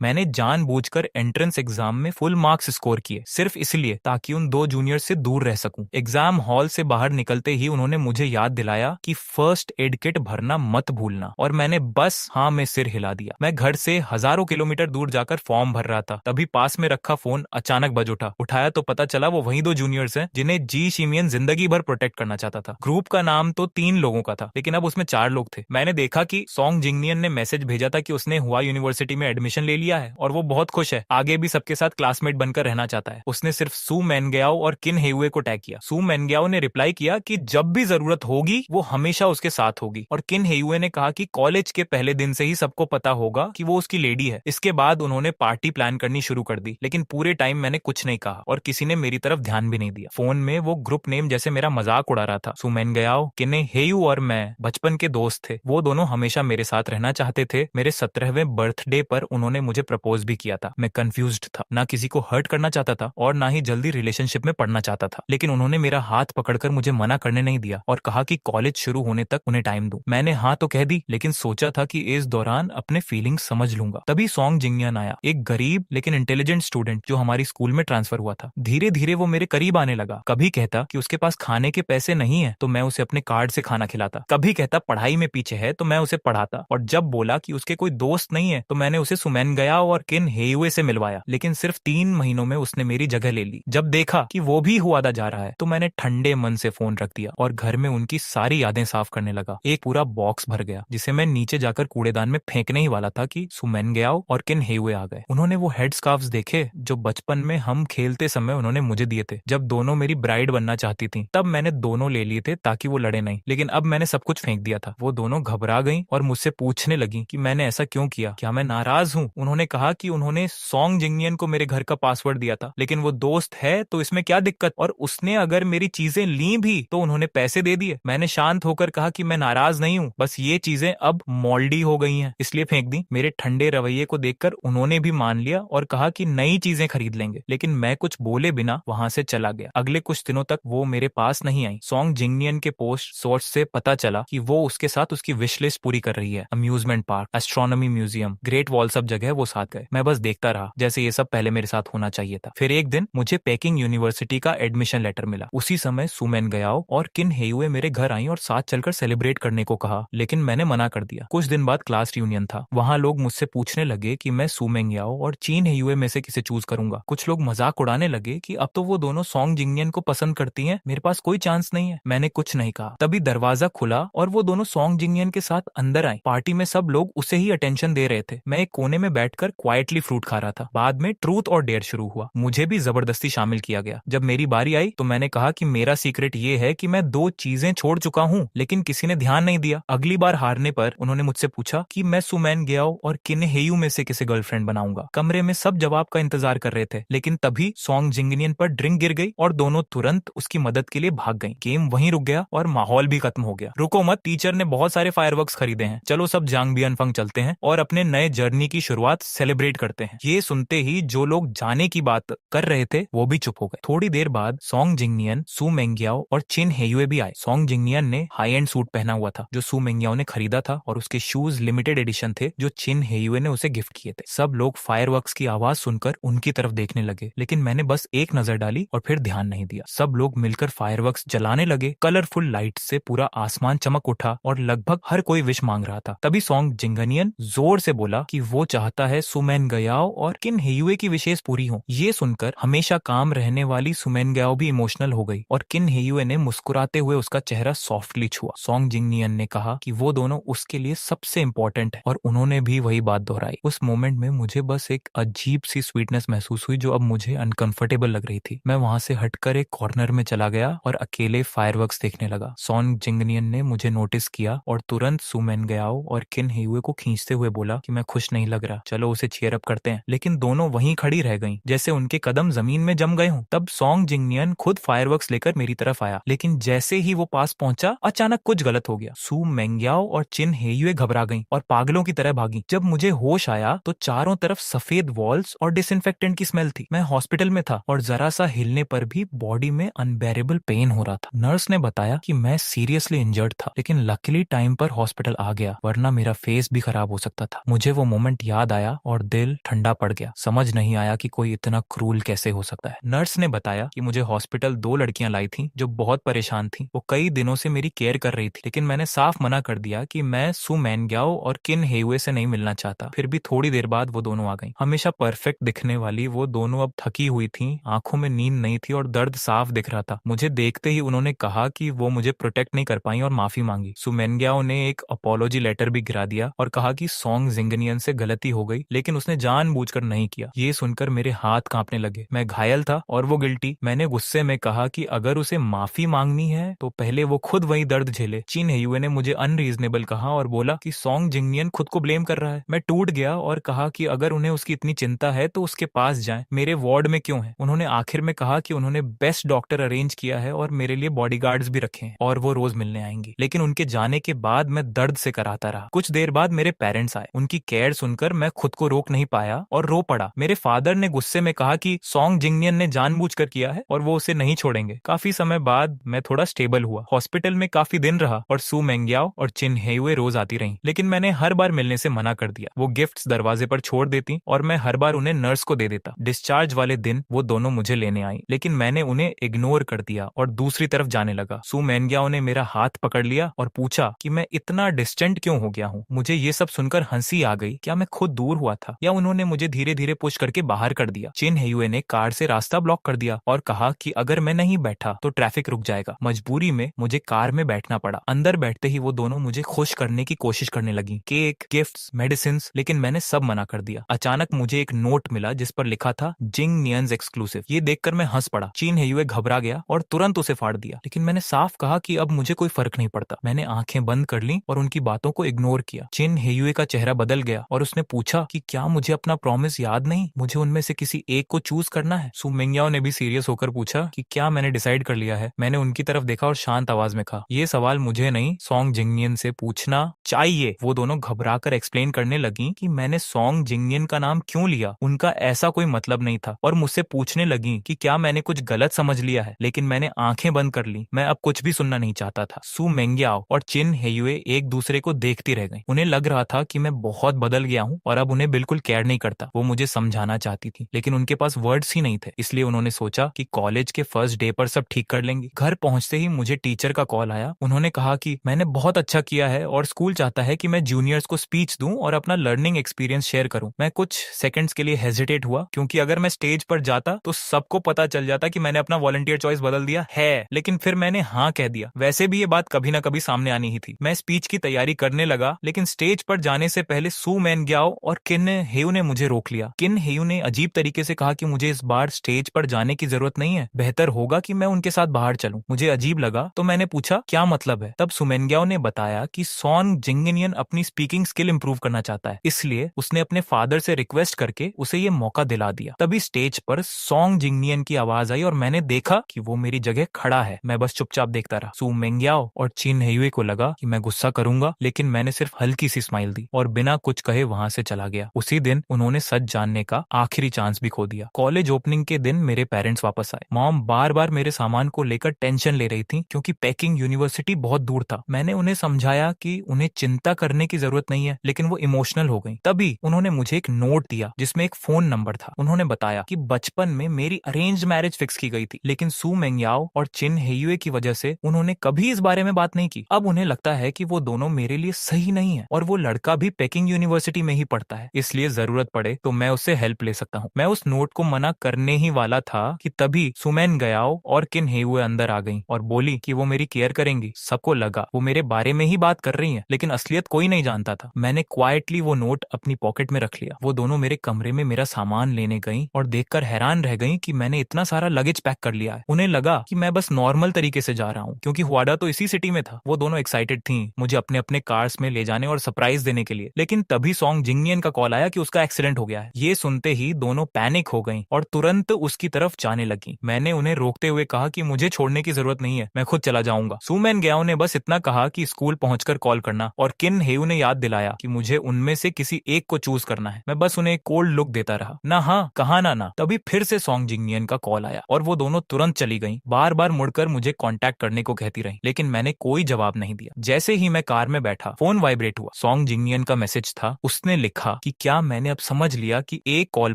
मैंने जानबूझकर entrance exam में फुल मार्क्स स्कोर किए, सिर्फ इसलिए ताकि उन दो जूनियर से दूर रह सकूं। एग्जाम हॉल से बाहर निकलते ही उन्होंने मुझे याद दिलाया कि फर्स्ट एड किट भरना मत भूलना, और मैंने बस हाँ में सिर हिला दिया। मैं घर से हजारों किलोमीटर दूर जाकर फॉर्म भर रहा था, तभी पास में रखा फोन अचानक बज उठा। उठाया तो पता चला वो वही दो जूनियर्स हैं जिन्हें जी शिमियन जिंदगी भर प्रोटेक्ट करना चाहता था। ग्रुप का नाम तो 3 लोगों का था, लेकिन अब उसमें 4 लोग थे। मैंने देखा कि सॉन्ग जिंगनियन ने मैसेज भेजा था कि उसने हुआ यूनिवर्सिटी में एडमिशन ले लिया है और वो बहुत खुश है, आगे भी सबके साथ क्लासमेट बनकर रहना चाहता है। उसने सिर्फ सू मैनग्याओ और किन हेयुए को टैग किया। सू मैनग्याओ ने रिप्लाई किया कि जब भी जरूरत होगी वो हमेशा उसके साथ होगी, और किन हेयुए ने कहा कि कॉलेज के पहले दिन से ही सबको पता होगा कि वो उसकी लेडी है। इसके बाद उन्होंने पार्टी प्लान करनी शुरू कर दी, लेकिन पूरे टाइम मैंने कुछ नहीं कहा और किसी ने मेरी तरफ ध्यान भी नहीं दिया। फोन में वो ग्रुप नेम जैसे मेरा मजाक उड़ा रहा था। सू मैनग्याओ, किने हेयू और मैं बचपन के दोस्त थे। वो दोनों हमेशा मेरे साथ रहना चाहते थे। मेरे 17वें बर्थडे पर उन्होंने मुझे प्रपोज भी किया था। मैं कंफ्यूज्ड था, ना किसी को हर्ट करना चाहता था और ना ही जल्दी रिलेशनशिप में पड़ना चाहता था, लेकिन उन्होंने मेरा हाथ पकड़कर मुझे मना करने नहीं दिया और कहा कि कॉलेज शुरू होने तक उन्हें टाइम दूं। मैंने हाँ तो कह दी, लेकिन सोचा था कि इस दौरान अपने फीलिंग्स समझ लूंगा। तभी सॉन्ग जिंगनियन आया, एक गरीब लेकिन इंटेलिजेंट स्टूडेंट जो हमारी स्कूल में ट्रांसफर हुआ था। धीरे धीरे वो मेरे करीब आने लगा। कभी कहता कि उसके पास खाने के पैसे नहीं है तो मैं उसे अपने कार्ड से खाना खिलाता, कभी कहता पढ़ाई में पीछे है तो मैं उसे पढ़ाता, और जब बोला कि उसके कोई दोस्त नहीं है तो मैंने उसे सुमैन गया और किन हेयुए से मिलवाया। लेकिन सिर्फ 3 महीनों में उसने मेरी जगह ले ली। जब देखा कि वो भी हुआदा जा रहा है तो मैंने ठंडे मन से फोन रख दिया और घर में उनकी सारी यादें साफ करने लगा। एक पूरा बॉक्स भर गया जिसे मैं नीचे जाकर कूड़ेदान में फेंकने ही वाला था कि सुमैन गयाओ और किन हेयुए आ गए। उन्होंने वो हेड स्कार्फ्स देखे जो बचपन में हम खेलते समय उन्होंने मुझे दिए थे। जब दोनों मेरी ब्राइड बनना चाहती थी तब मैंने दोनों ले लिए थे ताकि वो लड़े नहीं, लेकिन अब मैंने सब कुछ फेंक दिया था। वो दोनों घबरा गईं और मुझसे पूछने लगी कि मैंने ऐसा क्यों किया, क्या मैं नाराज हूँ। उन्होंने कहा कि उन्होंने सॉन्ग जिंगनियन को मेरे घर का पासवर्ड दिया था, लेकिन वो दोस्त है तो इसमें क्या दिक्कत, और उसने अगर मेरी चीजें ली भी तो उन्होंने पैसे दे दिए। मैंने शांत होकर कहा कि मैं नाराज नहीं हूँ, बस ये चीजें अब मोल्डी हो गई हैं इसलिए फेंक दी। मेरे ठंडे रवैये को देखकर उन्होंने भी मान लिया और कहा कि नई चीजें खरीद लेंगे, लेकिन मैं कुछ बोले बिना वहां से चला गया। अगले कुछ दिनों तक वो मेरे पास नहीं आई। सॉन्ग जिंगनियन के पोस्ट सोर्स से पता चला कि वो उसके साथ उसकी विश लिस्ट पूरी कर रही है। Amusement park, astronomy museum, great wall, सब जगह वो साथ गए। मैं बस देखता रहा जैसे ये सब पहले मेरे साथ होना चाहिए था। फिर एक दिन मुझे पेकिंग यूनिवर्सिटी का एडमिशन लेटर मिला। उसी समय सुमैन गयाओ और किन हेयुए मेरे घर आई और साथ चलकर सेलिब्रेट करने को कहा, लेकिन मैंने मना कर दिया। कुछ दिन बाद क्लास रियूनियन था। वहां लोग मुझसे पूछने लगे कि मैं सुमैन गयाओ और चिन हेयुए में से किसे चूज करूंगा। कुछ लोग मजाक उड़ाने लगे कि अब तो वो दोनों सॉन्ग जिंगनियन को पसंद करती हैं, मेरे पास कोई चांस नहीं है। मैंने कुछ नहीं कहा। तभी दरवाजा खुला और वो दोनों सॉन्ग जिंगनियन के साथ अंदर आए। पार्टी में सब लोग उसे ही अटेंशन दे रहे थे। मैं एक कोने में बैठकर क्वाइटली फ्रूट खा रहा था। बाद में ट्रूथ और डेयर शुरू हुआ। मुझे भी जबरदस्ती शामिल किया गया। जब मेरी बारी आई तो मैंने कहा कि मेरा सीक्रेट ये है कि मैं 2 चीजें छोड़ चुका हूँ, लेकिन किसी ने ध्यान नहीं दिया। अगली बार हारने पर उन्होंने मुझसे पूछा कि मैं सुमैन गयाओ और किन हेयू में से किसे गर्लफ्रेंड बनाऊंगा। कमरे में सब जवाब का इंतजार कर रहे थे, लेकिन तभी सॉन्ग जिंगनियन पर ड्रिंक गिर गई और दोनों तुरंत उसकी मदद के लिए भाग गई। गेम वहीं रुक गया और माहौल भी खत्म हो गया। रुको मत, टीचर ने बहुत सारे फायरवर्क्स खरीदे हैं, चलो सब जांगबियनफंग चलते हैं और अपने नए जर्नी की शुरुआत सेलिब्रेट करते हैं। ये सुनते ही जो लोग जाने की बात कर रहे थे वो भी चुप हो गए। थोड़ी देर बाद सॉन्ग जिंगनियन, सू मेंग्याओ और चिन हेयुए भी आए। सॉन्ग जिंगनियन ने हाई एंड सूट पहना हुआ था जो सू मेंग्याओ ने खरीदा था, और उसके शूज लिमिटेड एडिशन थे जो चिन हेयुए ने उसे गिफ्ट किए थे। सब लोग फायरवर्क्स की आवाज सुनकर उनकी तरफ देखने लगे, लेकिन मैंने बस एक नजर डाली और फिर ध्यान नहीं दिया। सब लोग मिलकर फायरवर्क्स जलाने लगे। कलरफुल लाइट से पूरा आसमान चमक उठा और लगभग हर कोई विश मांग रहा था। तभी सॉन्ग जिंगनियन जोर से बोला कि वो चाहता है सुमैन गयाओ और किन हेयुए की विशेष पूरी हो। ये सुनकर हमेशा काम रहने वाली सुमैन गयाओ भी इमोशनल हो गई और किन हेयुए ने मुस्कुराते हुए उसका चेहरा सॉफ्टली छुआ। सॉन्ग जिंगनियन ने कहा कि वो दोनों उसके लिए सबसे इंपॉर्टेंट है और उन्होंने भी वही बात दोहराई। उस मोमेंट में मुझे बस एक अजीब सी स्वीटनेस महसूस हुई जो अब मुझे अनकंफर्टेबल लग रही थी। मैं वहां से हटकर एक कॉर्नर में चला गया और अकेले फायरवर्क्स देखने लगा। सॉन्ग जिंगनियन ने मुझे नोटिस किया और तुरंत सुमैन गयाओ और किन हेयुए को खींचते हुए बोला कि मैं खुश नहीं लग रहा, चलो उसे चीयर अप करते हैं। लेकिन दोनों वहीं खड़ी रह गईं, जैसे उनके कदम जमीन में जम गए हों। तब सॉन्ग जिंगनियन खुद फायरवर्क्स लेकर मेरी तरफ आया, लेकिन जैसे ही वो पास पहुंचा अचानक कुछ गलत हो गया। सू मेंग्याओ और चिन हेयुए घबरा गईं और पागलों की तरह भागी। जब मुझे होश आया तो चारों तरफ सफेद वॉल्स और डिसइंफेक्टेंट की स्मेल थी। मैं हॉस्पिटल में था और जरा सा हिलने पर भी बॉडी में अनबेरेबल पेन हो रहा था। नर्स ने बताया कि मैं सीरियसली इंजर्ड था, लेकिन लकीली टाइम पर हॉस्पिटल आ गया, वरना मेरा फेस भी खराब हो सकता था। मुझे वो मोमेंट याद आया आया और दिल ठंडा पड़ गया। समझ नहीं आया कि कोई इतना क्रूल कैसे हो सकता है। नर्स ने बताया कि मुझे हॉस्पिटल 2 लड़कियां लाई थी जो बहुत परेशान थी। वो कई दिनों से मेरी केयर कर रही थी, लेकिन मैंने साफ मना कर दिया कि मैं सु मैनग्याओ और किन हेयुए से नहीं मिलना चाहता। फिर भी थोड़ी देर बाद वो दोनों आ गई। हमेशा परफेक्ट दिखने वाली वो दोनों अब थकी हुई थी, आंखों में नींद नहीं थी और दर्द साफ दिख रहा था। मुझे देखते ही उन्होंने कहा कि वो मुझे प्रोटेक्ट नहीं कर पाई और माफी मांगी। सु मैनग्याओ ने एक अपॉलॉजी लेटर भी गिरा दिया और कहा कि सॉन्ग जिंगनियन से गलती हो गई, लेकिन उसने जानबूझकर नहीं किया। ये सुनकर मेरे हाथ कांपने लगे। मैं घायल था और वो गिल्टी। मैंने गुस्से में कहा कि अगर उसे माफी मांगनी है तो पहले वो खुद वही दर्द झेले। चिन हेयुए ने मुझे अनरीजनेबल कहा और बोला कि सॉन्ग जिंगनियन खुद को ब्लेम कर रहा है। मैं टूट गया और कहा कि अगर उन्हें उसकी इतनी चिंता है तो उसके पास जाएं, मेरे वार्ड में क्यों है। उन्होंने आखिर में कहा कि उन्होंने बेस्ट डॉक्टर अरेंज किया है और मेरे लिए बॉडीगार्ड्स भी रखे हैं और वो रोज मिलने आएंगी। लेकिन उनके जाने के बाद मैं दर्द से कराता रहा। कुछ देर बाद मेरे पेरेंट्स आए। उनकी केयर सुनकर मैं खुद को रोक नहीं पाया और रो पड़ा। मेरे फादर ने गुस्से में कहा कि सॉन्ग जिंगनियन ने जानबूझकर किया है और वो उसे नहीं छोड़ेंगे। काफी समय बाद मैं थोड़ा स्टेबल हुआ। हॉस्पिटल में काफी दिन रहा और सु मैनग्याओ और चिन हेयुए रोज आती रहीं, लेकिन मैंने हर बार मिलने से मना कर दिया। वो गिफ्ट्स दरवाजे पर छोड़ देती और मैं हर बार उन्हें नर्स को दे देता। डिस्चार्ज वाले दिन वो दोनों मुझे लेने आई, लेकिन मैंने उन्हें इग्नोर कर दिया और दूसरी तरफ जाने लगा। सु मैनग्याओ ने मेरा हाथ पकड़ लिया और पूछा कि मैं इतना डिस्टेंट क्यों हो गया हूँ। मुझे ये सब सुनकर हंसी आ गई। क्या मैं खुद दूर हुआ था या उन्होंने मुझे धीरे धीरे पुश करके बाहर कर दिया। चिन हेयुए ने कार से रास्ता ब्लॉक कर दिया और कहा कि अगर मैं नहीं बैठा तो ट्रैफिक रुक जाएगा। मजबूरी में मुझे कार में बैठना पड़ा। अंदर बैठते ही वो दोनों मुझे खुश करने की कोशिश करने लगी, केक, गिफ्ट्स, मेडिसिन, लेकिन मैंने सब मना कर दिया। अचानक मुझे एक नोट मिला जिस पर लिखा था जिंग नियंस एक्सक्लूसिव। ये देखकर मैं हंस पड़ा। चिन हेयुए घबरा गया और तुरंत उसे फाड़ दिया, लेकिन मैंने साफ कहा कि अब मुझे कोई फर्क नहीं पड़ता। मैंने आंखें बंद कर ली और उनकी बातों को इग्नोर किया। चिन हेयुए का चेहरा बदल गया और उसने पूछा कि क्या मुझे अपना प्रॉमिस याद नहीं, मुझे उनमें से किसी एक को चूज करना है। सु मैनग्याओ ने भी सीरियस होकर पूछा कि क्या मैंने डिसाइड कर लिया है। मैंने उनकी तरफ देखा और शांत आवाज में कहा, ये सवाल मुझे नहीं, सॉन्ग जिंगनियन से पूछना चाहिए। वो दोनों घबराकर एक्सप्लेन करने लगी कि मैंने सॉन्ग जिंगनियन का नाम क्यों लिया, उनका ऐसा कोई मतलब नहीं था, और मुझसे पूछने लगी कि क्या मैंने कुछ गलत समझ लिया है। लेकिन मैंने आंखें बंद कर ली। मैं अब कुछ भी सुनना नहीं चाहता था। सु मैनग्याओ और चिन हेयुए एक दूसरे को देखती रह गई। उन्हें लग रहा था कि मैं बहुत बदल गया हूँ और अब उन्हें बिल्कुल केयर नहीं करता। वो मुझे समझाना चाहती थी, लेकिन उनके पास वर्ड्स ही नहीं थे। इसलिए उन्होंने सोचा कि कॉलेज के फर्स्ट डे पर सब ठीक कर लेंगे। घर पहुंचते ही मुझे टीचर का कॉल आया। उन्होंने कहा कि मैंने बहुत अच्छा किया है और स्कूल चाहता है कि मैं जूनियर्स को स्पीच दूं और अपना लर्निंग एक्सपीरियंस शेयर करूं। मैं कुछ सेकंड्स के लिए हेजिटेट हुआ, क्योंकि अगर मैं स्टेज पर जाता तो सबको पता चल जाता कि मैंने अपना वॉलंटियर चॉइस बदल दिया है। लेकिन फिर मैंने हाँ कह दिया। वैसे भी ये बात कभी ना कभी सामने आनी ही थी। मैं स्पीच की तैयारी करने लगा, लेकिन स्टेज पर जाने से पहले सु मैनग्याओ और किन हेयू ने मुझे रोक लिया। किन हेयू ने अजीब तरीके से कहा कि मुझे इस बार स्टेज पर जाने की जरूरत नहीं है, बेहतर होगा कि मैं उनके साथ बाहर चलूं। मुझे अजीब लगा तो मैंने पूछा क्या मतलब है। तब सु मैनग्याओ ने बताया कि सॉन्ग जिंगनियन अपनी स्पीकिंग स्किल इंप्रूव करना चाहता है, इसलिए उसने अपने फादर से रिक्वेस्ट करके उसे ये मौका दिला दिया। तभी स्टेज पर सॉन्ग जिंगनियन की आवाज आई और मैंने देखा कि वो मेरी जगह खड़ा है। मैं बस चुपचाप देखता रहा। सु मैनग्याओ और चिन हेयुए को लगा कि मैं गुस्सा करूंगा, लेकिन मैंने सिर्फ हल्की सी स्माइल दी और बिना कुछ कहे वहां से चला गया। उसी दिन उन्होंने सच जानने का आखिरी चांस भी खो दिया। कॉलेज ओपनिंग के दिन मेरे पेरेंट्स वापस आए। मॉम बार बार मेरे सामान को लेकर टेंशन ले रही थी, क्योंकि पैकिंग यूनिवर्सिटी बहुत दूर था। मैंने उन्हें समझाया कि उन्हें चिंता करने की जरूरत नहीं है, लेकिन वो इमोशनल हो गई। तभी उन्होंने मुझे एक नोट दिया जिसमें एक फोन नंबर था। उन्होंने बताया कि बचपन में मेरी अरेंज मैरिज फिक्स की गई थी, लेकिन सु मैनग्याओ और चिन हेयुए की वजह से उन्होंने कभी इस बारे में बात नहीं की। अब उन्हें लगता है कि वो दोनों मेरे लिए सही नहीं है और वो लड़का भी पैकिंग यूनिवर्सिटी में ही पढ़ता है, इसलिए जरूरत पड़े तो मैं उससे हेल्प ले सकता हूँ। मैं उस नोट को मना करने ही वाला था कि तभी सु मैनग्याओ और किन हेयुए अंदर आ गई और बोली कि वो मेरी केयर करेंगी। सबको लगा वो मेरे बारे में ही बात कर रही है, लेकिन असलियत कोई नहीं जानता था। मैंने क्वाइटली वो नोट अपनी पॉकेट में रख लिया। वो दोनों मेरे कमरे में मेरा सामान लेने गई और देखकर हैरान रह गई कि मैंने इतना सारा लगेज पैक कर लिया है। उन्हें लगा कि मैं बस नॉर्मल तरीके से जा रहा हूँ, क्योंकि हुआडा तो इसी सिटी में था। वो दोनों एक्साइटेड थी मुझे अपने अपने कार्स में ले जाने और सरप्राइज देने के लिए। लेकिन तभी सॉन्ग जिंगनियन का कॉल आया कि उसका एक्सीडेंट हो गया है। ये सुनते ही दोनों पैनिक हो गई और तुरंत उसकी तरफ जाने लगी। मैंने उन्हें रोकते हुए कहा कि मुझे छोड़ने की जरूरत नहीं है, मैं खुद चला जाऊंगा। सु मैनग्याओ ने बस इतना कहा कि स्कूल पहुंचकर कॉल करना, और किन हेयू ने याद दिलाया कि मुझे उनमें से किसी एक को चूज करना है। मैं बस उन्हें एक कोल्ड लुक देता रहा, ना हाँ कहा ना। तभी फिर से सॉन्ग जिंगनियन का कॉल आया और वो दोनों तुरंत चली गईं। बार बार मुड़कर मुझे कांटेक्ट करने को कहती रही, लेकिन मैंने कोई जवाब नहीं दिया। जैसे ही मैं कार में बैठा, फोन वाइब्रेट हुआ। सॉन्ग जिंगनियन का मैसेज था। उसने लिखा कि क्या मैंने अब समझ लिया कि एक कॉल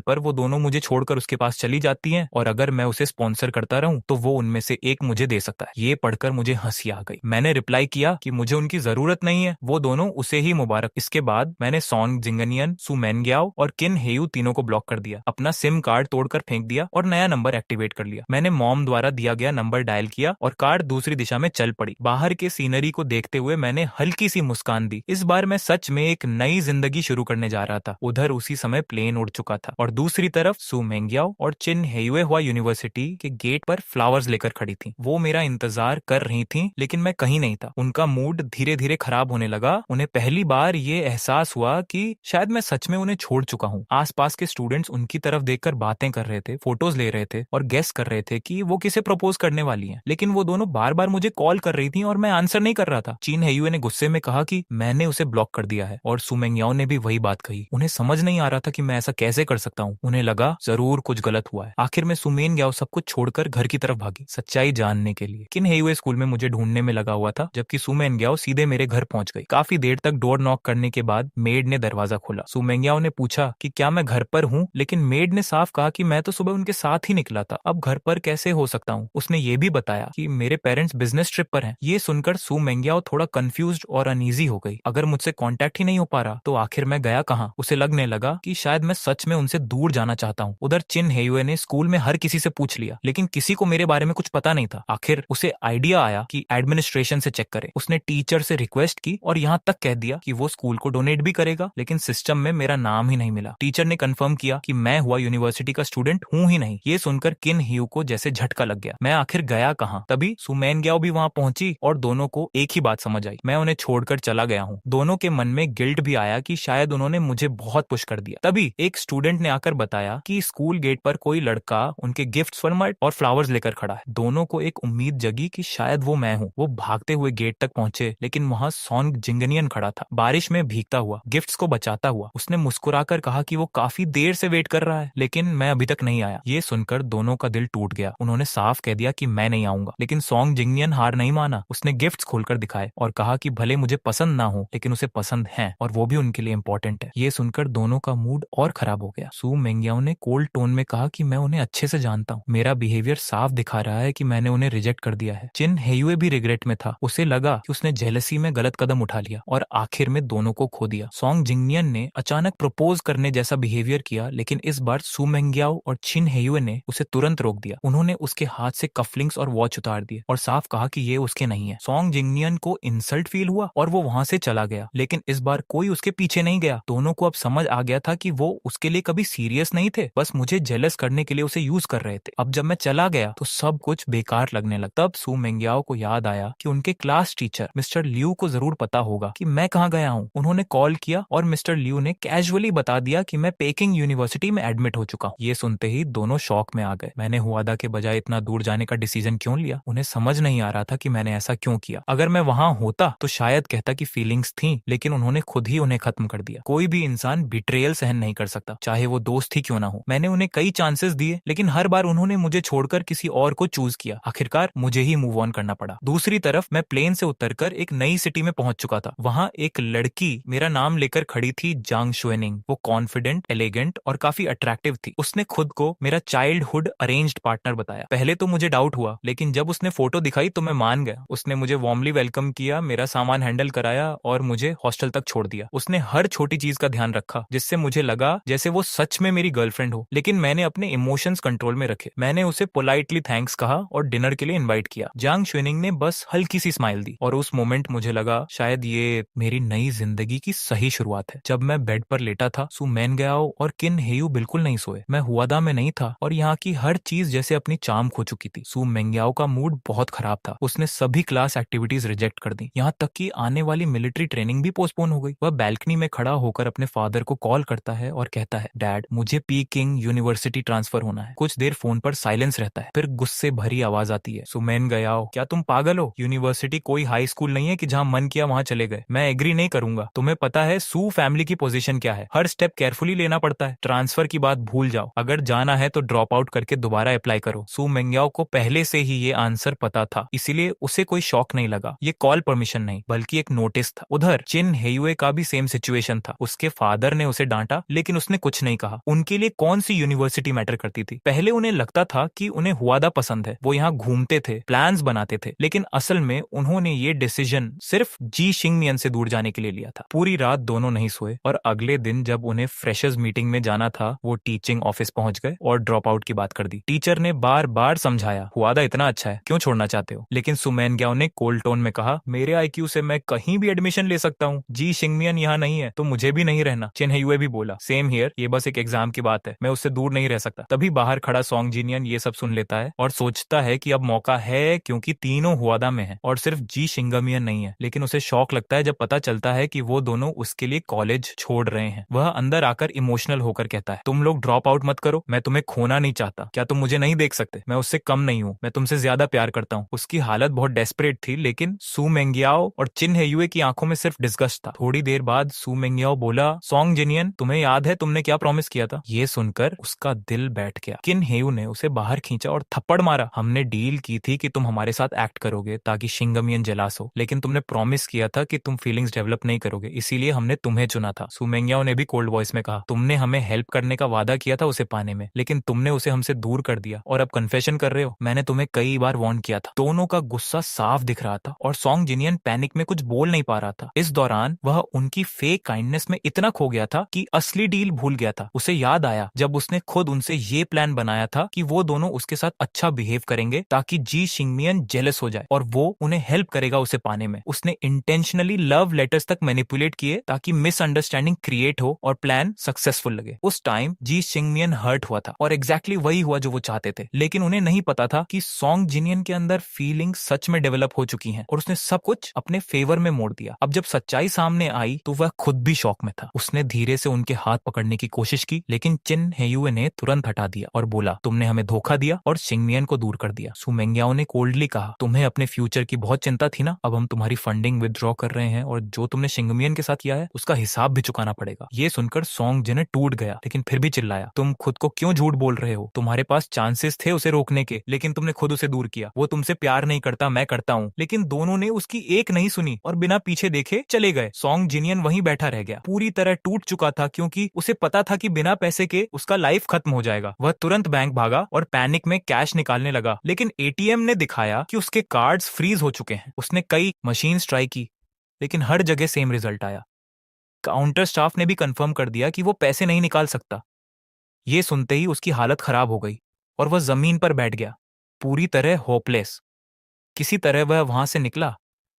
पर वो दोनों मुझे छोड़कर उसके पास चली जाती हैं और अगर मैं उसे स्पॉन्सर करता रहूं तो वो उनमें से एक मुझे दे सकता है। ये पढ़कर मुझे हंसी आ गई। मैंने रिप्लाई किया कि मुझे उनकी जरूरत नहीं है, वो दोनों उसे ही मुबारक। इसके बाद मैंने सॉन्ग जिंगनियन, सू मैनग्याओ और किन हेयू तीनों को ब्लॉक कर दिया, अपना सिम कार्ड तोड़कर फेंक दिया और नया नंबर एक्टिवेट कर लिया। मैंने मॉम द्वारा दिया गया नंबर डायल किया और कार दूसरी दिशा में चल पड़ी। बाहर के सीनरी को देखते हुए मैंने हल्की सी मुस्कान दी। इस बार मैं सच में एक नई जिंदगी शुरू करने जा रहा था। उधर उसी समय प्लेन उड़ चुका था और दूसरी तरफ सू मेंग्याओ और चिन हेयुए हुआ यूनिवर्सिटी के गेट पर फ्लावर्स लेकर खड़ी थी। वो मेरा इंतजार कर रही थी लेकिन मैं कहीं नहीं था। उनका मूड धीरे धीरे खराब होने लगा। उन्हें पहली बार ये एहसास हुआ कि शायद मैं सच में उन्हें छोड़ चुका हूँ। आसपास के स्टूडेंट्स उनकी तरफ देखकर बातें कर रहे थे, फोटोज ले रहे थे और गेस कर रहे थे कि वो किसे प्रपोज करने वाली हैं। लेकिन वो दोनों बार बार मुझे कॉल कर रही थी और मैं आंसर नहीं कर रहा था। चिन हेयुए ने गुस्से में कहा कि मैंने उसे ब्लॉक कर दिया है और सू मेंग्याओ ने भी वही बात कही। उन्हें समझ नहीं आ रहा था कि मैं ऐसा कैसे कर सकता हूँ। उन्हें लगा जरूर कुछ गलत हुआ है। आखिर में सू मेंग्याओ सब कुछ छोड़कर घर की तरफ भागी, सच्चाई जानने के लिए। किन हेयुए स्कूल में मुझे ढूंढने में लगा हुआ था जबकि सू मेंग्याओ सीधे मेरे घर पहुंच गई। काफी देर तक डोर नॉक करने के बाद मेड ने दरवाजा खोला। सू मेंग्याओ ने पूछा कि क्या मैं घर पर हूँ, लेकिन मेड ने साफ कहा कि मैं तो सुबह उनके साथ ही निकला था, अब घर पर कैसे हो सकता हूँ। उसने ये भी बताया कि मेरे पेरेंट्स बिजनेस ट्रिप पर हैं। ये सुनकर सू मेंग्याओ थोड़ा कंफ्यूज्ड और अनईजी हो गई। अगर मुझसे कांटेक्ट ही नहीं हो पा रहा तो आखिर मैं गया कहाँ। उसे लगने लगा कि शायद मैं सच में उनसे दूर जाना चाहता हूँ। उधर चिन हेयुए ने स्कूल में हर किसी से पूछ लिया लेकिन किसी को मेरे बारे में कुछ पता नहीं था। आखिर उसे आइडिया आया कि एडमिनिस्ट्रेशन से चेक करे। उसने टीचर से रिक्वेस्ट की और यहाँ तक कह दिया कि वो स्कूल को डोनेट भी करेगा, लेकिन सिस्टम में मेरा नाम ही नहीं मिला। टीचर ने कंफर्म किया कि मैं हुआ यूनिवर्सिटी का स्टूडेंट हूँ ही नहीं। ये सुनकर किन हेयू को जैसे झटका लग गया। मैं आखिर गया कहाँ। तभी सू मेंग्याओ भी वहां पहुंची और दोनों को एक ही बात समझ आई, मैं उन्हें छोड़कर चला गया हूँ। दोनों के मन में गिल्ट भी आया कि शायद उन्होंने मुझे बहुत पुश कर दिया। तभी एक स्टूडेंट ने आकर बताया कि स्कूल गेट पर कोई लड़का उनके गिफ्ट्स और फ्लावर्स लेकर खड़ा है। दोनों को एक उम्मीद जगी कि शायद वो मैं हूँ। वो भागते हुए गेट तक पहुंचे लेकिन वहां सॉन्ग जिंगनियन खड़ा था, बारिश में भीगता हुआ, गिफ्ट्स को बचाता हुआ। उसने मुस्कुराकर कहा कि वो काफी देर से वेट कर रहा है लेकिन मैं अभी तक नहीं आया। ये सुनकर दोनों का दिल टूट गया। उन्होंने साफ कह दिया कि मैं नहीं आऊंगा, लेकिन सॉन्ग जिंगनियन हार नहीं माना। उसने गिफ्ट्स खोलकर दिखाए और कहा कि भले मुझे पसंद ना हो लेकिन उसे पसंद है और वो भी उनके लिए इंपॉर्टेंट है। ये सुनकर दोनों का मूड और खराब हो गया। सू मेंग्याओ ने कोल्ड टोन में कहा कि मैं उन्हें अच्छे से जानता हूँ, मेरा बिहेवियर साफ दिखा रहा है कि मैंने उन्हें रिजेक्ट कर दिया है। चिन हेयुए भी रिग्रेट में था। उसे लगा कि उसने जेलसी में गलत कदम उठा लिया और आखिर में दोनों को खो दिया। सॉन्ग जिंगनियन ने अचानक प्रपोज करने जैसा बिहेवियर किया लेकिन इस बार सू मेंग्याओ और चिन हेयुए ने उसे तुरंत रोक दिया। उन्होंने उसके हाथ से कफलिंग्स और वॉच उतार दिए और साफ कहा कि ये उसके नहीं है। सॉन्ग जिंगनियन को इंसल्ट फील हुआ और वो वहां से चला गया, लेकिन इस बार कोई उसके पीछे नहीं गया। दोनों को अब समझ आ गया था कि वो उसके लिए कभी सीरियस नहीं थे, बस मुझे जेलस करने के लिए उसे यूज कर रहे थे। अब जब मैं चला गया तो सब कुछ बेकार लगने लगा। तब सू मेंग्याओ को याद आया कि उनके क्लास टीचर मिस्टर लियू को जरूर पता होगा कि मैं कहाँ गया हूँ। उन्होंने कॉल किया और मिस्टर लियू ने कैजुअली बता दिया कि मैं पेकिंग यूनिवर्सिटी में एडमिट हो चुका हूँ। ये सुनते ही दोनों शॉक में आ गए। मैंने हुआदा के बजाय इतना दूर जाने का डिसीजन क्यों लिया। उन्हें समझ नहीं आ रहा था कि मैंने ऐसा क्यों किया। अगर मैं वहां होता तो शायद कहता कि फीलिंग्स थी, लेकिन उन्होंने खुद ही उन्हें खत्म कर दिया। कोई भी इंसान बिट्रेयल सहन नहीं कर सकता, चाहे वो दोस्त ही क्यों ना हो। मैंने उन्हें कई चांसेस दिए लेकिन हर बार उन्होंने मुझे छोड़कर किसी और को चूज किया। आखिरकार मुझे ही मूव ऑन करना पड़ा। दूसरी तरफ मैं प्लेन से उतरकर एक नई सिटी में पहुंच चुका था। वहां एक लड़की मेरा नाम लेकर खड़ी थी, जांग शुएनिंग। वो कॉन्फिडेंट, एलिगेंट और काफी अट्रैक्टिव थी। उसने खुद को मेरा चाइल्डहुड अरेंज्ड पार्टनर बताया। पहले तो मुझे डाउट हुआ लेकिन जब उसने फोटो दिखाई तो मैं मान गया। उसने मुझे वार्मली वेलकम किया, मेरा सामान हैंडल कराया और मुझे हॉस्टल तक छोड़ दिया। उसने हर छोटी चीज का ध्यान रखा जिससे मुझे लगा जैसे वो सच में मेरी गर्लफ्रेंड हो, लेकिन मैंने अपने इमोशंस कंट्रोल में रखे। मैंने उसे पोलाइटली थैंक्स कहा और डिनर के लिए इन्वाइट किया। जांग शुएनिंग ने बस हल्की सी स्माइल दी और उस मोमेंट मुझे लगा शायद ये मेरी नई जिंदगी की सही शुरुआत है। जब मैं बेड पर लेटा था, सू मेंग्याओ और किन हेयू बिल्कुल नहीं सोए। मैं हुआदा में नहीं था और यहाँ की हर चीज जैसे अपनी चार्म खो चुकी थी। सू मेंग्याओ का मूड बहुत खराब था। उसने सभी क्लास एक्टिविटीज रिजेक्ट कर दी, यहाँ तक कि आने वाली मिलिट्री ट्रेनिंग भी पोस्टपोन हो गई। वह बैल्कनी में खड़ा होकर अपने फादर को कॉल करता है और कहता है, डैड मुझे पीकिंग यूनिवर्सिटी ट्रांसफर होना है। कुछ देर फोन पर साइलेंस रहता है, फिर गुस्से भरी आवाज आती है, सू मेंग्याओ क्या तुम पागल हो? यूनिवर्सिटी कोई हाई स्कूल नहीं है कि जहाँ मन किया वहाँ चले गए। मैं एग्री नहीं करूंगा। तुम्हें पता है सू फैमिली की पोजीशन क्या है, हर स्टेप केयरफुली लेना पड़ता है। ट्रांसफर की बात भूल जाओ, अगर जाना है तो ड्रॉप आउट करके दोबारा अप्लाई करो। सू मेंग्याओ को पहले से ही ये आंसर पता था, इसीलिए उसे कोई शॉक नहीं लगा। ये कॉल परमिशन नहीं बल्कि एक नोटिस था। उधर चिन हेयुए का भी सेम सिचुएशन था। उसके फादर ने उसे डांटा, लेकिन उसने कुछ नहीं कहा। उनके लिए कौन सी यूनिवर्सिटी मैटर करती थी? पहले उन्हें लगता था कि उन्हें हुआदा पसंद है, वो यहाँ घूमते थे, प्लान्स बनाते थे, लेकिन असल में उन्होंने ये डिसीजन सिर्फ जी शिंगमियन से दूर जाने के लिए लिया था। पूरी रात दोनों नहीं सोए और अगले दिन जब उन्हें फ्रेशर्स मीटिंग में जाना था, वो टीचिंग ऑफिस पहुंच गए और ड्रॉप आउट की बात कर दी। टीचर ने बार बार समझाया, हुआदा इतना अच्छा है, क्यों छोड़ना चाहते हो? लेकिन सुमेनग्याओ ने कोल्ड टोन में कहा, मेरे आईक्यू से मैं कहीं भी एडमिशन ले सकता हूँ। जी शिंगमियन यहाँ नहीं है तो मुझे भी नहीं रहना। चिन हेयुए भी बोला, सेम हियर, ये बस एक एग्जाम की बात है, मैं उससे दूर नहीं रह सकता। तभी बाहर खड़ा सॉन्ग जिनियन ये सब सुन लेता है और सोचता है कि अब मौका है, क्योंकि तीनों हुआदा में है और सिर्फ जी शिंगमियन नहीं है। लेकिन उसे शौक लगता है जब पता चलता है कि वो दोनों उसके लिए कॉलेज छोड़ रहे हैं। वह अंदर आकर इमोशनल होकर कहता है, तुम लोग ड्रॉप आउट मत करो, मैं तुम्हें खोना नहीं चाहता। क्या तुम मुझे नहीं देख सकते? मैं उससे कम नहीं हूँ, मैं तुमसे ज्यादा प्यार करता हूँ। उसकी हालत बहुत डेस्परेट थी, लेकिन सू मेंगियाओ और चिन हेयुए की आंखों में सिर्फ डिस्गस्ट था। थोड़ी देर बाद सू मेंगियाओ बोला, सॉन्ग जिनियन, तुम्हें याद है तुमने क्या प्रॉमिस किया था? ये सुनकर उसका दिल बैठ गया। किन हेयू ने उसे बाहर खींचा और थप्पड़ मारा। हमने डील की थी कि तुम हमारे साथ एक्ट करोगे ताकि शिंगमियन जेलास हो, लेकिन तुमने प्रॉमिस किया था कि तुम फीलिंग्स डेवलप नहीं करोगे, इसीलिए हमने तुम्हें चुना था। सू मेंगियाओ ने भी कोल्ड वॉइस में कहा, तुमने हमें हेल्प करने का वादा किया था उसे पाने में, लेकिन तुमने उसे हमसे दूर कर दिया और अब कन्फेशन कर रहे हो। मैंने तुम्हें कई बार वार्न किया था। दोनों का गुस्सा साफ दिख रहा था और सॉन्ग जिनियन पैनिक में कुछ बोल नहीं पा रहा था। इस दौरान वह उनकी फेक काइंडनेस में इतना खो गया था कि असली डील भूल गया था। उसे याद आया जब उसने खुद उनसे ये प्लान बनाया था कि वो दोनों उसके साथ अच्छा बिहेव करेंगे ताकि जी शिंगमियन जेलस हो जाए और वो उन्हें हेल्प करेगा उसे पाने में। उसने इंटेंशनली लव लेटर्स तक मैनिपुलेट किए ताकि मिसअंडरस्टैंडिंग क्रिएट हो और प्लान सक्सेसफुल लगे। उस टाइम जी शिंगमियन हर्ट हुआ था और एग्जैक्टली वही हुआ जो वो चाहते थे, लेकिन उन्हें नहीं पता था कि सॉन्ग जिनियन के अंदर फीलिंग सच में डेवलप हो चुकी हैं और उसने सब कुछ अपने फेवर में मोड़ दिया। अब जब सच्चाई सामने आई तो वह खुद भी शॉक में था। उसने धीरे से उनके हाथ पकड़ने की कोशिश की, लेकिन चिन हेयुए ने तुरंत हटा दिया और बोला, तुमने हमें धोखा दिया और शिंगमियन को दूर कर दिया। सू मेंगियाओ ने कोल्डली कहा, तुम्हें अपने फ्यूचर की बहुत चिंता थी ना, अब हम तुम्हारी फंडिंग विदड्रॉ कर रहे हैं और जो तुमने शिंगमियन के साथ किया है उसका हिसाब भी चुकाना पड़ेगा। ये सुनकर सॉन्ग जिने टूट गया, लेकिन फिर भी चिल्लाया, तुम खुद को क्यों झूठ बोल रहे हो? तुम्हारे पास चांसेस थे उसे रोकने के, लेकिन तुमने खुद उसे दूर किया। वो तुमसे प्यार नहीं करता, मैं करता हूँ। लेकिन दोनों ने उसकी एक नहीं सुनी और बिना पीछे देखे चले गए। सॉन्ग जिनियन वहीं बैठा रह गया, पूरी तरह टूट चुका था, क्योंकि उसे पता था कि बिना पैसे के उसका लाइफ खत्म हो जाएगा। वह तुरंत बैंक भागा और पैनिक में कैश निकालने लगा, लेकिन एटीएम ने दिखाया कि उसके कार्ड्स फ्रीज हो चुके हैं। उसने कई मशीन ट्राई की, लेकिन हर जगह सेम रिजल्ट आया। काउंटर स्टाफ ने भी कंफर्म कर दिया कि वो पैसे नहीं निकाल सकता। ये सुनते ही उसकी हालत खराब हो गई और वह जमीन पर बैठ गया, पूरी तरह होपलेस। किसी तरह वह वहां से निकला,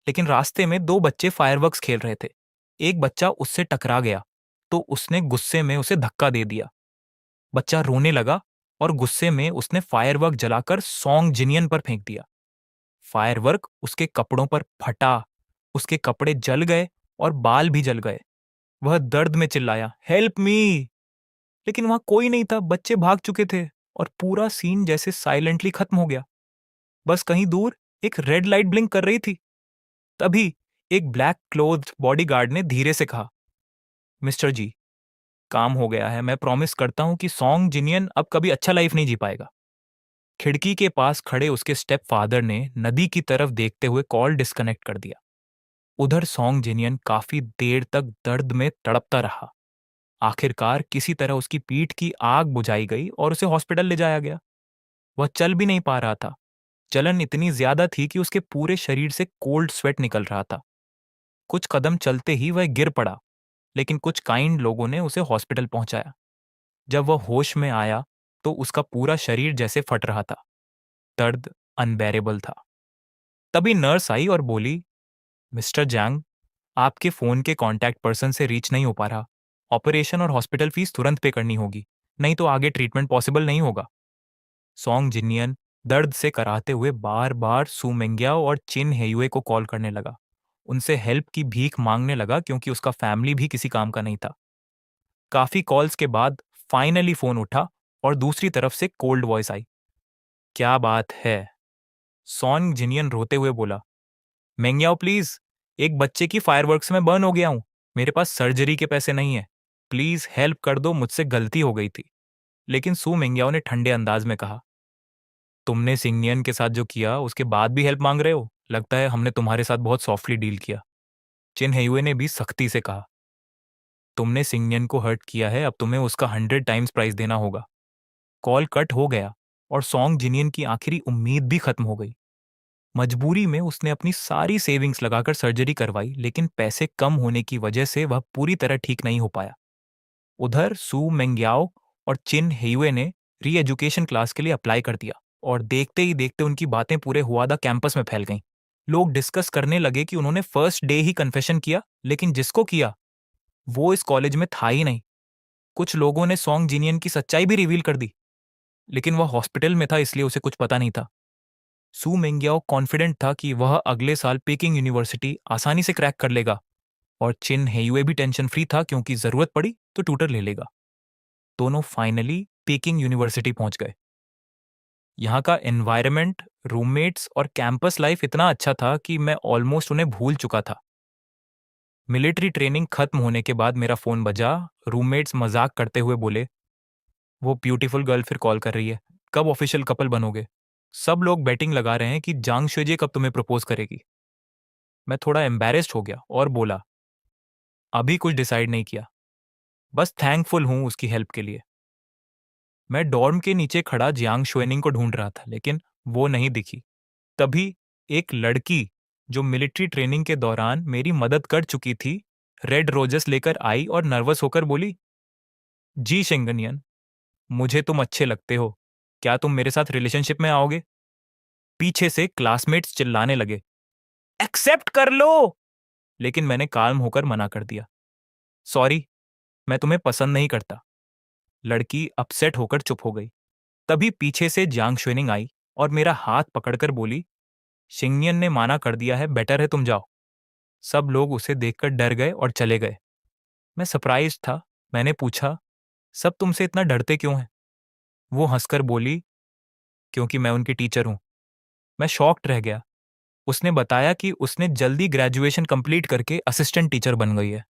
लेकिन रास्ते में दो बच्चे फायरवर्क्स खेल रहे थे। एक बच्चा उससे टकरा गया तो उसने गुस्से में उसे धक्का दे दिया। बच्चा रोने लगा और गुस्से में उसने फायरवर्क जलाकर सॉन्ग जिनियन पर फेंक दिया। फायरवर्क उसके कपड़ों पर फटा, उसके कपड़े जल गए और बाल भी जल गए। वह दर्द में चिल्लाया, हेल्प मी! लेकिन वहां कोई नहीं था, बच्चे भाग चुके थे और पूरा सीन जैसे साइलेंटली खत्म हो गया। बस कहीं दूर एक रेड लाइट ब्लिंक कर रही थी। तभी एक ब्लैक क्लोथ्ड बॉडीगार्ड ने धीरे से कहा, मिस्टर जी, काम हो गया है। मैं प्रॉमिस करता हूं कि सॉन्ग जिनियन अब कभी अच्छा लाइफ नहीं जी पाएगा। खिड़की के पास खड़े उसके स्टेप फादर ने नदी की तरफ देखते हुए कॉल डिस्कनेक्ट कर दिया। उधर सॉन्ग जिनियन काफी देर तक दर्द में तड़पता रहा। आखिरकार किसी तरह उसकी पीठ की आग बुझाई गई और उसे हॉस्पिटल ले जाया गया। वह चल भी नहीं पा रहा था। जलन इतनी ज्यादा थी कि उसके पूरे शरीर से कोल्ड स्वेट निकल रहा था। कुछ कदम चलते ही वह गिर पड़ा, लेकिन कुछ काइंड लोगों ने उसे हॉस्पिटल पहुंचाया। जब वह होश में आया तो उसका पूरा शरीर जैसे फट रहा था। दर्द अनबेरेबल था। तभी नर्स आई और बोली, मिस्टर जैंग, आपके फोन के कांटेक्ट पर्सन से रीच नहीं हो पा रहा। ऑपरेशन और हॉस्पिटल फीस तुरंत पे करनी होगी, नहीं तो आगे ट्रीटमेंट पॉसिबल नहीं होगा। सॉन्ग जिनियन दर्द से कराहते हुए बार बार सू मेंगियाओ और चिन हेयुए को कॉल करने लगा। उनसे हेल्प की भीख मांगने लगा, क्योंकि उसका फैमिली भी किसी काम का नहीं था। काफी कॉल्स के बाद फाइनली फोन उठा और दूसरी तरफ से कोल्ड वॉइस आई, क्या बात है? सॉन्ग जिनियन रोते हुए बोला, मेंगियाओ प्लीज, एक बच्चे की फायरवर्क्स में बर्न हो गया हूं। मेरे पास सर्जरी के पैसे नहीं है, प्लीज हेल्प कर दो, मुझसे गलती हो गई थी। लेकिन सू मेंगियाओ ने ठंडे अंदाज में कहा, तुमने सिंगनियन के साथ जो किया उसके बाद भी हेल्प मांग रहे हो? लगता है हमने तुम्हारे साथ बहुत सॉफ्टली डील किया। चिन हेयुए ने भी सख्ती से कहा, तुमने सिंगनियन को हर्ट किया है, अब तुम्हें उसका 100 टाइम्स प्राइस देना होगा। कॉल कट हो गया और सॉन्ग जिनियन की आखिरी उम्मीद भी खत्म हो गई। मजबूरी में उसने अपनी सारी सेविंग्स लगाकर सर्जरी करवाई, लेकिन पैसे कम होने की वजह से वह पूरी तरह ठीक नहीं हो पाया। उधर सू मेंग्याओ और चिन हेयुए ने री एजुकेशन क्लास के लिए अप्लाई कर दिया और देखते ही देखते उनकी बातें पूरे हुआदा कैंपस में फैल गईं। लोग डिस्कस करने लगे कि उन्होंने फर्स्ट डे ही कन्फेशन किया, लेकिन जिसको किया वो इस कॉलेज में था ही नहीं। कुछ लोगों ने सॉन्ग जिनियन की सच्चाई भी रिवील कर दी, लेकिन वह हॉस्पिटल में था इसलिए उसे कुछ पता नहीं था। सू मेंग्याओ कॉन्फिडेंट था कि वह अगले साल पेकिंग यूनिवर्सिटी आसानी से क्रैक कर लेगा, और चिन हेयुए भी टेंशन फ्री था क्योंकि जरूरत पड़ी तो ट्यूटर ले लेगा। दोनों फाइनली पेकिंग यूनिवर्सिटी पहुंच गए। यहाँ का एनवायरनमेंट, रूममेट्स और कैंपस लाइफ इतना अच्छा था कि मैं ऑलमोस्ट उन्हें भूल चुका था। मिलिट्री ट्रेनिंग खत्म होने के बाद मेरा फोन बजा। रूममेट्स मजाक करते हुए बोले, वो ब्यूटीफुल गर्ल फिर कॉल कर रही है, कब ऑफिशियल कपल बनोगे? सब लोग बैटिंग लगा रहे हैं कि जांग शेजे कब तुम्हें प्रपोज करेगी। मैं थोड़ा एम्बैरेस्ड हो गया और बोला, अभी कुछ डिसाइड नहीं किया, बस थैंकफुल हूं उसकी हेल्प के लिए। मैं डॉर्म के नीचे खड़ा जियांग शुएनिंग को ढूंढ रहा था, लेकिन वो नहीं दिखी। तभी एक लड़की जो मिलिट्री ट्रेनिंग के दौरान मेरी मदद कर चुकी थी, रेड रोजेस लेकर आई और नर्वस होकर बोली, जी शेंगनियन, मुझे तुम अच्छे लगते हो, क्या तुम मेरे साथ रिलेशनशिप में आओगे? पीछे से क्लासमेट्स चिल्लाने लगे, एक्सेप्ट कर लो। लेकिन मैंने काल्म होकर मना कर दिया, सॉरी, मैं तुम्हें पसंद नहीं करता। लड़की अपसेट होकर चुप हो गई। तभी पीछे से जियांग शुएनिंग आई और मेरा हाथ पकड़कर बोली, शिंगनियन ने माना कर दिया है, बेटर है तुम जाओ। सब लोग उसे देखकर डर गए और चले गए। मैं सरप्राइज था। मैंने पूछा, सब तुमसे इतना डरते क्यों हैं? वो हंसकर बोली, क्योंकि मैं उनकी टीचर हूं। मैं शॉक्ड रह गया। उसने बताया कि उसने जल्दी ग्रेजुएशन कंप्लीट करके असिस्टेंट टीचर बन गई है।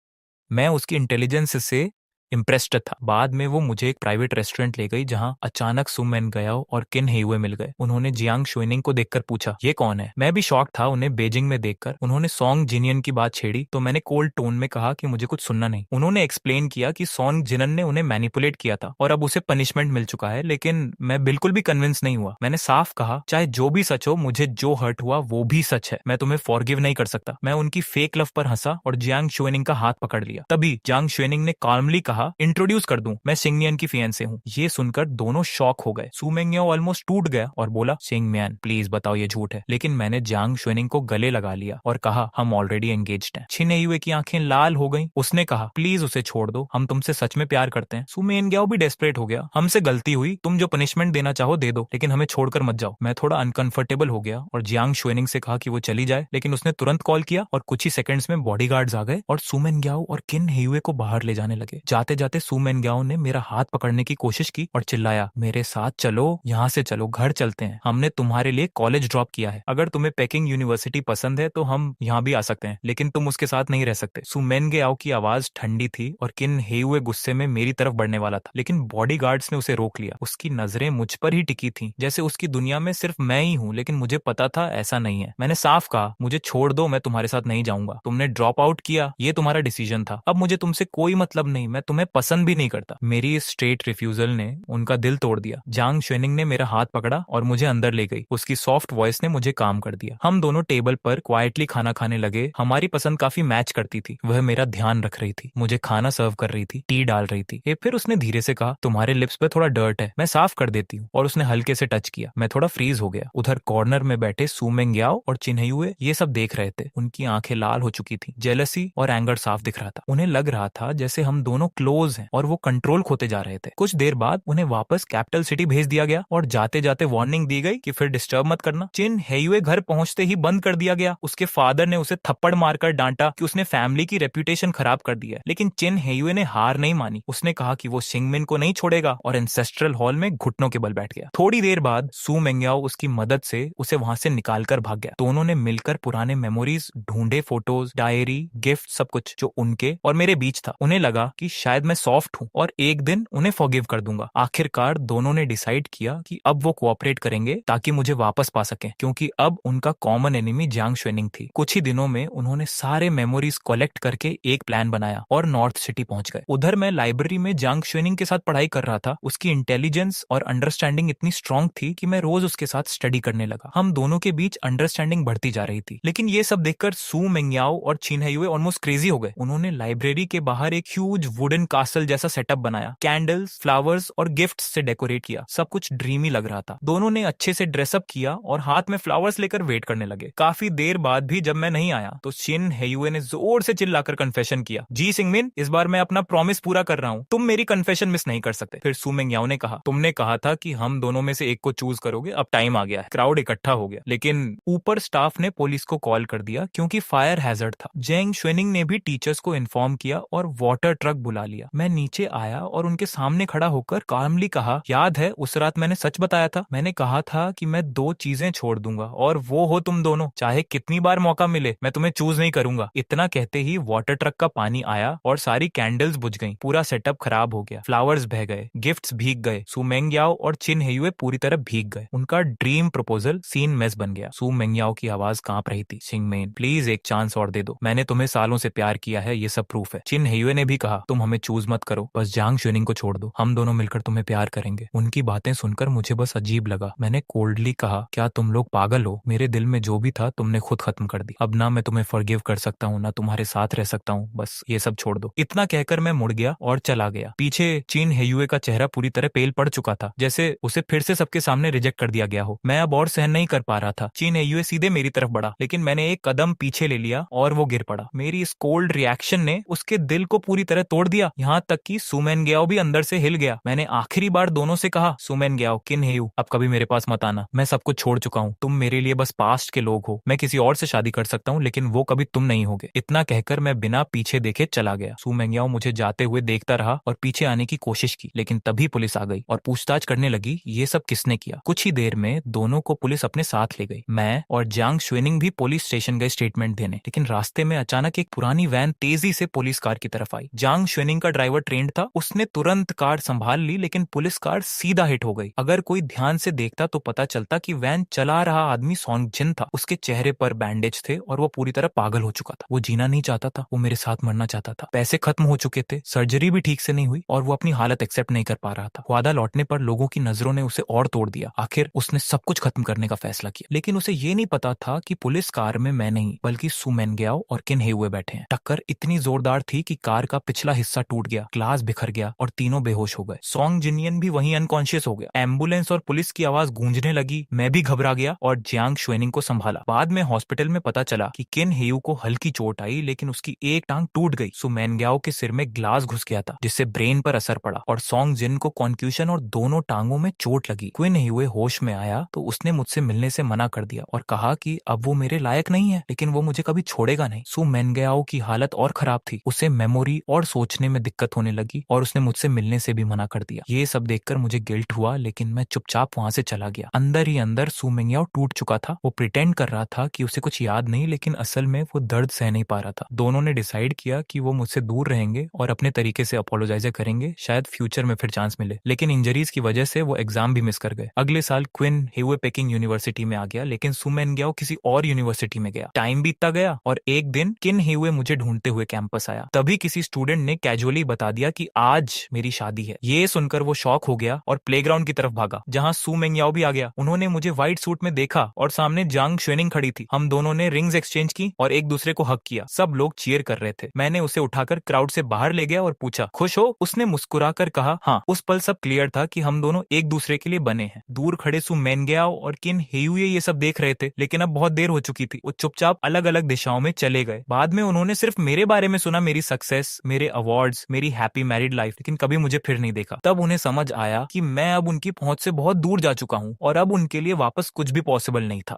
मैं उसकी इंटेलिजेंस से इम्प्रेस्ड था। बाद में वो मुझे एक प्राइवेट रेस्टोरेंट ले गई जहां अचानक सू मैन गयाओ और किन हेयुए मिल गए। उन्होंने जियांग शुइनिंग को देखकर पूछा, ये कौन है? मैं भी शॉक था उन्हें बेजिंग में देखकर। उन्होंने सॉन्ग जिनियन की बात छेड़ी तो मैंने कोल्ड टोन में कहा कि मुझे कुछ सुनना नहीं। उन्होंने एक्सप्लेन किया कि सॉन्ग जिनन ने उन्हें मैनिपुलेट किया था और अब उसे पनिशमेंट मिल चुका है, लेकिन मैं बिल्कुल भी कन्विंस नहीं हुआ। मैंने साफ कहा, चाहे जो भी सच हो, मुझे जो हर्ट हुआ वो भी सच है। मैं तुम्हें फॉरगिव नहीं कर सकता। मैं उनकी फेक लव पर हंसा और जियांग शुएनिंग का हाथ पकड़ लिया। तभी जियांग शुएनिंग ने काल्मली कहा, इंट्रोड्यूस कर दूं, मैं सिंगनियन की फियांसे हूं। ये सुनकर दोनों शॉक हो गए। सू मेंग्याओ ऑलमोस्ट टूट गया और बोला, सिंगमियान प्लीज बताओ ये झूठ है। लेकिन मैंने जियांग शुएनिंग को गले लगा लिया और कहा, हम ऑलरेडी एंगेज्ड हैं। छिन हेयुए की आंखें लाल हो गईं। उसने कहा, प्लीज उसे छोड़ दो, हम तुमसे सच में प्यार करते हैं। सू मेंग्याओ भी डेस्परेट हो गया, हमसे गलती हुई, तुम जो पनिशमेंट देना चाहो दे दो, लेकिन हमें छोड़कर मत जाओ। मैं थोड़ा अनकंफर्टेबल हो गया और जियांग शुएनिंग से कहा कि वो चली जाए, लेकिन उसने तुरंत कॉल किया और कुछ ही सेकंड्स में बॉडीगार्ड्स आ गए और सू मेंग्याओ और किन हेयुए को बाहर ले जाने लगे। जाते जाते सू मेंग्याओ ने मेरा हाथ पकड़ने की कोशिश की और चिल्लाया, मेरे साथ चलो, यहाँ से चलो, घर चलते हैं। हमने तुम्हारे लिए कॉलेज ड्रॉप किया है। अगर तुम्हें पेकिंग यूनिवर्सिटी पसंद है तो हम यहाँ भी आ सकते हैं, लेकिन तुम उसके साथ नहीं रह सकते। सू मेंग्याओ की आवाज ठंडी थी और किन हेयुए गुस्से में मेरी तरफ बढ़ने वाला था, लेकिन बॉडीगार्ड्स ने उसे रोक लिया। उसकी नजरें मुझ पर ही टिकी थी, जैसे उसकी दुनिया में सिर्फ मैं ही हूँ, लेकिन मुझे पता था ऐसा नहीं है। मैंने साफ कहा, मुझे छोड़ दो, मैं तुम्हारे साथ नहीं जाऊंगा। तुमने ड्रॉप आउट किया, ये तुम्हारा डिसीजन था। अब मुझे तुमसे कोई मतलब नहीं, मैं तुम्हें पसंद भी नहीं करता। मेरी इस स्ट्रेट रिफ्यूजल ने उनका दिल तोड़ दिया। जियांग शुएनिंग ने मेरा हाथ पकड़ा और मुझे अंदर ले गई। उसकी सॉफ्ट वॉइस ने मुझे काम कर दिया। हम दोनों टेबल पर क्वाइटली खाना खाने लगे। हमारी पसंद काफी मैच करती थी। वह मेरा ध्यान रख रही थी, मुझे खाना सर्व कर रही थी, टी डाल रही थी। फिर उसने धीरे से कहा, तुम्हारे लिप्स पे थोड़ा डर्ट है, मैं साफ कर देती हूँ, और उसने हल्के से टच किया। मैं थोड़ा फ्रीज हो गया। उधर कॉर्नर में बैठे सू मेंग्याओ और चिन हेयुए ये सब देख रहे थे। उनकी आंखें लाल हो चुकी थी। जेलसी और एंगर साफ दिख रहा था। उन्हें लग रहा था जैसे हम दोनों क्लोज हैं और वो कंट्रोल खोते जा रहे थे। कुछ देर बाद उन्हें वापस कैपिटल सिटी भेज दिया गया और जाते जाते वार्निंग दी गई कि फिर डिस्टर्ब मत करना। चिन हेयुए घर पहुंचते ही बंद कर दिया गया। उसके फादर ने उसे थप्पड़ मारकर डांटा कि उसने फैमिली की रेपुटेशन खराब कर दी है, लेकिन चिन हेयुए ने हार नहीं मानी। उसने कहा कि वो सिंगमिन को नहीं छोड़ेगा और एंसेस्ट्रल हॉल में घुटनों के बल बैठ गया। थोड़ी देर बाद सू मेंग्याओ उसकी मदद से उसे वहां से निकाल कर भाग गया। दोनों ने मिलकर पुराने मेमोरीज ढूंढे, फोटोज, डायरी, गिफ्ट, सब कुछ जो उनके और मेरे बीच था। उन्हें लगा कि शायद शायद मैं सॉफ्ट हूँ और एक दिन उन्हें फॉरगिव कर दूंगा। आखिरकार दोनों ने डिसाइड किया कि अब वो कोऑपरेट करेंगे ताकि मुझे वापस पा सकें, क्योंकि अब उनका कॉमन एनिमी जियांग शुएनिंग थी। कुछ ही दिनों में उन्होंने सारे मेमोरीज कलेक्ट करके एक प्लान बनाया और नॉर्थ सिटी पहुंच गए। उधर मैं लाइब्रेरी में जियांग शुएनिंग के साथ पढ़ाई कर रहा था। उसकी इंटेलिजेंस और अंडरस्टैंडिंग इतनी स्ट्रांग थी कि मैं रोज उसके साथ स्टडी करने लगा। हम दोनों के बीच अंडरस्टैंडिंग बढ़ती जा रही थी। लेकिन ये सब देखकर सू मेंगयाओ और चिन हेयुए ऑलमोस्ट क्रेजी हो गए। उन्होंने लाइब्रेरी के बाहर एक ह्यूज वुडन कासल जैसा सेटअप बनाया, कैंडल्स, फ्लावर्स और गिफ्ट्स से डेकोरेट किया। सब कुछ ड्रीमी लग रहा था। दोनों ने अच्छे से ड्रेसअप किया और हाथ में फ्लावर्स लेकर वेट करने लगे। काफी देर बाद भी जब मैं नहीं आया तो चिन हेयुए ने जोर से चिल्लाकर कन्फेशन किया, जी सिंगमिन, इस बार मैं अपना प्रॉमिस पूरा कर रहा हूँ, तुम मेरी कन्फेशन मिस नहीं कर सकते। फिर सू मेंगयाओ ने कहा, तुमने कहा था कि हम दोनों में से एक को चूज करोगे, अब टाइम आ गया है। क्राउड इकट्ठा हो गया, लेकिन ऊपर स्टाफ ने पुलिस को कॉल कर दिया क्योंकि फायर हैजर्ड था। जियांग शुएनिंग ने भी टीचर्स को इन्फॉर्म किया और वाटर ट्रक बुला लिया। मैं नीचे आया और उनके सामने खड़ा होकर कामली कहा, याद है उस रात मैंने सच बताया था? मैंने कहा था कि मैं दो चीजें छोड़ दूंगा और वो हो तुम दोनों। चाहे कितनी बार मौका मिले मैं तुम्हें चूज नहीं करूंगा। इतना कहते ही वाटर ट्रक का पानी आया और सारी कैंडल्स बुझ गईं। पूरा सेटअप खराब हो गया, फ्लावर्स बह गए, गिफ्ट्स भीग गए। सू मेंगयाओ और चिन हेयुए पूरी तरह भीग गए। उनका ड्रीम प्रपोजल सीन मेस बन गया। सू मेंगयाओ की आवाज कांप रही थी, सिंगमेन प्लीज एक चांस और दे दो, मैंने तुम्हें सालों से प्यार किया है, ये सब प्रूफ है। चिन हेयुए ने भी कहा, तुम हमें चूज मत करो, बस जियांग शुएनिंग को छोड़ दो, हम दोनों मिलकर तुम्हें प्यार करेंगे। उनकी बातें सुनकर मुझे बस अजीब लगा। मैंने कोल्डली कहा, क्या तुम लोग पागल हो? मेरे दिल में जो भी था तुमने खुद खत्म कर दी। अब ना मैं तुम्हें फॉरगिव कर सकता हूँ ना तुम्हारे साथ रह सकता हूँ, बस ये सब छोड़ दो। इतना कहकर मैं मुड़ गया और चला गया। पीछे चिन हेयुए का चेहरा पूरी तरह पेल पड़ चुका था, जैसे उसे फिर से सबके सामने रिजेक्ट कर दिया गया हो। मैं अब और सहन नहीं कर पा रहा था। चिन हेयुए सीधे मेरी तरफ बढ़ा, लेकिन मैंने एक कदम पीछे ले लिया और वो गिर पड़ा। मेरी इस कोल्ड रिएक्शन ने उसके दिल को पूरी तरह तोड़ दिया, यहाँ तक कि सू मेंगयाओ भी अंदर से हिल गया। मैंने आखिरी बार दोनों से कहा, सू मेंगयाओ, किन हेयू, अब कभी मेरे पास मत आना, मैं सब कुछ छोड़ चुका हूँ। तुम मेरे लिए बस पास्ट के लोग हो। मैं किसी और से शादी कर सकता हूँ, लेकिन वो कभी तुम नहीं होगे। इतना कहकर मैं बिना पीछे देखे चला गया। सू मेंगयाओ मुझे जाते हुए देखता रहा और पीछे आने की कोशिश की, लेकिन तभी पुलिस आ गई और पूछताछ करने लगी, ये सब किसने किया। कुछ ही देर में दोनों को पुलिस अपने साथ ले गई। मैं और जियांग शुएनिंग भी पुलिस स्टेशन गए स्टेटमेंट देने, लेकिन रास्ते में अचानक एक पुरानी वैन तेजी से पुलिस कार की तरफ आई। जियांग शुएनिंग का ड्राइवर ट्रेंड था, उसने तुरंत कार संभाल ली, लेकिन पुलिस कार सीधा हिट हो गई। अगर कोई ध्यान से देखता तो पता चलता कि वैन चला रहा आदमी सॉन्ग जिन था। उसके चेहरे पर बैंडेज थे और वो पूरी तरह पागल हो चुका था। वो जीना नहीं चाहता था, वो मेरे साथ मरना चाहता था। पैसे खत्म हो चुके थे, सर्जरी भी ठीक से नहीं हुई और वो अपनी हालत एक्सेप्ट नहीं कर पा रहा था। वादा लौटने पर लोगों की नजरों ने उसे और तोड़ दिया। आखिर उसने सब कुछ खत्म करने का फैसला किया, लेकिन उसे ये नहीं पता था कि पुलिस कार में मैं नहीं बल्कि सू मेंगयाओ और किन हेयुए बैठे हैं। टक्कर इतनी जोरदार थी कि कार का पिछला हिस्सा टूट गया, ग्लास बिखर गया और तीनों बेहोश हो गए। सॉन्ग जिनियन भी वहीं अनकॉन्शियस हो गया। एम्बुलेंस और पुलिस की आवाज गूंजने लगी। मैं भी घबरा गया और जियांग शुएनिंग को संभाला। बाद में हॉस्पिटल में पता चला कि किन हेयू को हल्की चोट आई, लेकिन उसकी एक टांग टूट गई। सू मेंगयाओ के सिर में ग्लास घुस गया था, जिससे ब्रेन पर असर पड़ा और सॉन्ग जिन को कॉन्क्यूशन और दोनों टांगों में चोट लगी। क्विन हेयुए होश में आया तो उसने मुझसे मिलने से मना कर दिया और कहा कि अब वो मेरे लायक नहीं है, लेकिन वो मुझे कभी छोड़ेगा नहीं। सू मेंगयाओ की हालत और खराब थी, उसे मेमोरी और सोचने में दिक्कत होने लगी और उसने मुझसे मिलने से भी मना कर दिया। ये सब देखकर मुझे गिल्ट हुआ, लेकिन मैं चुपचाप वहां से चला गया। अंदर ही अंदर सू मेंगयाओ टूट चुका था। वो प्रिटेंड कर रहा था कि उसे कुछ याद नहीं, लेकिन असल में वो दर्द सह नहीं पा रहा था। दोनों ने डिसाइड किया कि वो मुझसे दूर रहेंगे और अपने तरीके से अपोलोजाइज करेंगे, शायद फ्यूचर में फिर चांस मिले। लेकिन इंजरीज की वजह से वो एग्जाम भी मिस कर गए। अगले साल क्विन हेयुए पेकिंग यूनिवर्सिटी में आ गया, लेकिन सू मेंगयाओ किसी और यूनिवर्सिटी में गया। टाइम बीतता गया और एक दिन किन हेयुए मुझे ढूंढते हुए कैंपस आया। तभी किसी स्टूडेंट ने कैजुअली बता दिया कि आज मेरी शादी है। ये सुनकर वो शॉक हो गया और प्लेग्राउंड की तरफ भागा, जहां सू मेंगयाओ भी आ गया। उन्होंने मुझे व्हाइट सूट में देखा और सामने जियांग शुएनिंग खड़ी थी। हम दोनों ने रिंग्स एक्सचेंज की और एक दूसरे को हक किया। सब लोग चीयर कर रहे थे। मैंने उसे उठाकर क्राउड से बाहर ले गया और पूछा, खुश हो? उसने मुस्कुराकर कहा, हाँ। उस पल सब क्लियर था कि हम दोनों एक दूसरे के लिए बने हैं। दूर खड़े सू मेंगयाओ और किन हेयुए ये सब देख रहे थे, लेकिन अब बहुत देर हो चुकी थी। वो चुपचाप अलग अलग दिशाओं में चले गए। बाद में उन्होंने सिर्फ मेरे बारे में सुना, मेरी सक्सेस, मेरे अवार्ड्स, मेरी हैप्पी मैरिड लाइफ, लेकिन कभी मुझे फिर नहीं देखा। तब उन्हें समझ आया कि मैं अब उनकी पहुंच से बहुत दूर जा चुका हूं और अब उनके लिए वापस कुछ भी पॉसिबल नहीं था।